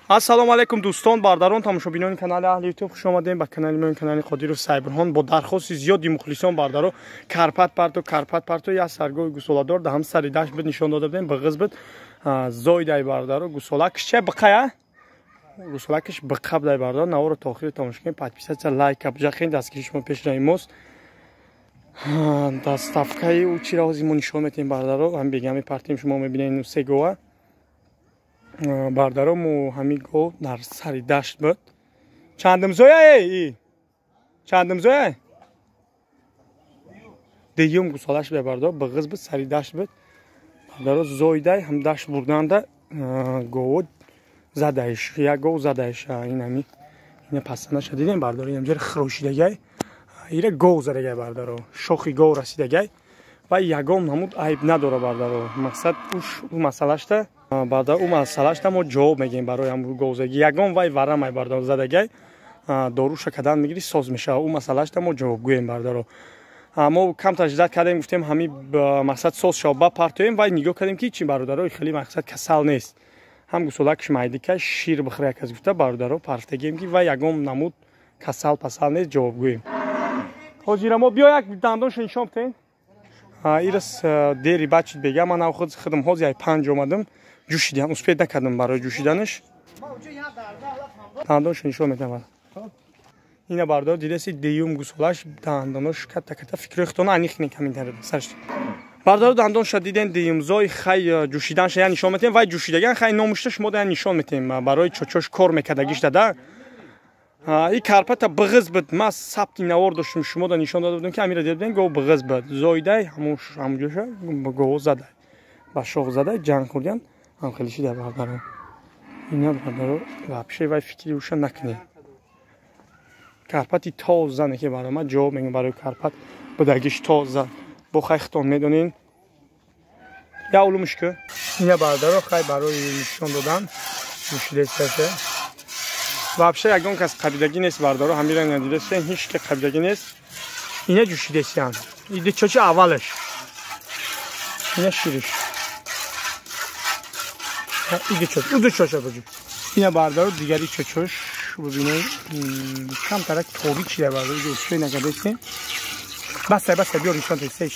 ассалому алайкум дӯстон, бардарон, тамошобинони канали Аҳли Ютуб хуш омадем ба канали мон, канали Қодиров Сайбурҳон. Бо дархости зиёди мухлисон бардаро Карпат парту я саргоҳи гусоладор да ҳам сари дашт бид нишон дода будем. Биғиз бид зоидай бардаро гусолакиш ча биқая гусолакиш биқаб дай бардаро наворо то охири тамошо кунем. Подписатсия, лайка бжахин дасткиришмо пешраи мост. Доставкаи у чирози мо нишон метем бардаро. Ҳам бегами партием шумо мебинед се гова. Бардаро мо ҳами гов дар сари дашт буд. Чандм зоя чандм зоя деюм гусолаш бе бардаро биғиз буд сари дашт буд. Бардаро зоидай ҳам дашт бурданда гов задаиш як гов задаиш инами ина пасанаша дидем бардаро инам ҷери хирошидагай ира гов задагай бардаро шохи гов расидагай ва ягом намуд айб надора бардаро. Мақсад уш масъалашта бардаро масъалашта мо ҷавоб мегем барои ҳам говзаги ягом вай варамай бардаро задагай доруша кадан мегири соз мешава. У масъалашта мо ҷавобгӯем бардаро. мо кам таҷдид кардем гуфтем ҳами мақсад соз шава ба партоем вай нигоҳ кардем ки чи бародаро хеле мақсад касал нест. ҳам гусолакиш майдика шир бихӯра яказ гуфта бародаро партагем ки вай ягом намуд касал пасал нест ҷавобгӯем. ҳозира мо биё як дандоншо нишон битем. ирас дери бачид бега ман ав худ худам ҳози ай 5 омадам ҷӯшидам успед накардам барои ҷӯшиданаш. Дандоншо нишон метавад. Ина бардаро дидаси деюм гусолаш дандонош ката фикрои худтона анихне камин тарад сарш. Бардаро дандонша диден деюмзой хай ҷӯшиданша я нишон метем вай ҷӯшидаган хай номушта шумо да нишон метем барои чочош кор мекардагиш дада. И карпата биғиз буд. Ма сабти навор доштум шумо да нишон дода будем ки амира дидем гов биғиз буд. Зоидай ҳамуҷоша гов задай ба шоғ задай ҷанг хӯрдан ҳам хеле шида бардаро. Ина бардаро вапше вай фикри уша накне. Карпати тоза неке бардаро ма ҷавоб мегӯям барои карпат будагиш тоза бо хай хитон медонен. Я улумушку. Ина бардаро хай барои нишон додан ҷӯшидеся. Вообще ягон кас қабидаги нест бардаро ҳамира надидесен ҳеҷ ки қабидаги нест. Ина ҷӯшидесян. Иди чочи аввалаш. Ина шириш. Иди чоч. Уду чоча буҷу. Ина бардаро дигари чочош бубинед. Кам тарак тоби чида бардаро ҷӯши накадесен. Бастай биё нишон тесеш.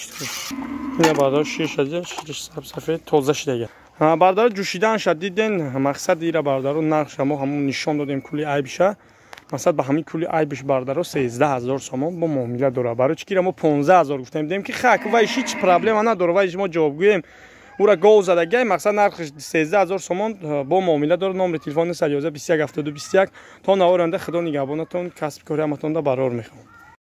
Ина бардаро шиш аҷа шиш сафед тоза шидага. Бардаро ҷӯшиданша диден мақсад ира бардаро нақша мо ҳамон нишон додем кули айбиша. Мақсад ба ҳамин кули айбиш бардаро 13000 сомон бо муомила дора. Барои чӣ ки мо 15000 гуфтем дидем ки хак вай ҳеҷ проблема надора вай мо ҷавобгӯем. Ура гов задагай мақсад нархиш 13000 сомон бо муомила дора. номери телефони 111 21 72 21 то наворанда худо нигаҳбонатон касб кори ҳаматонда барор мехоҳам.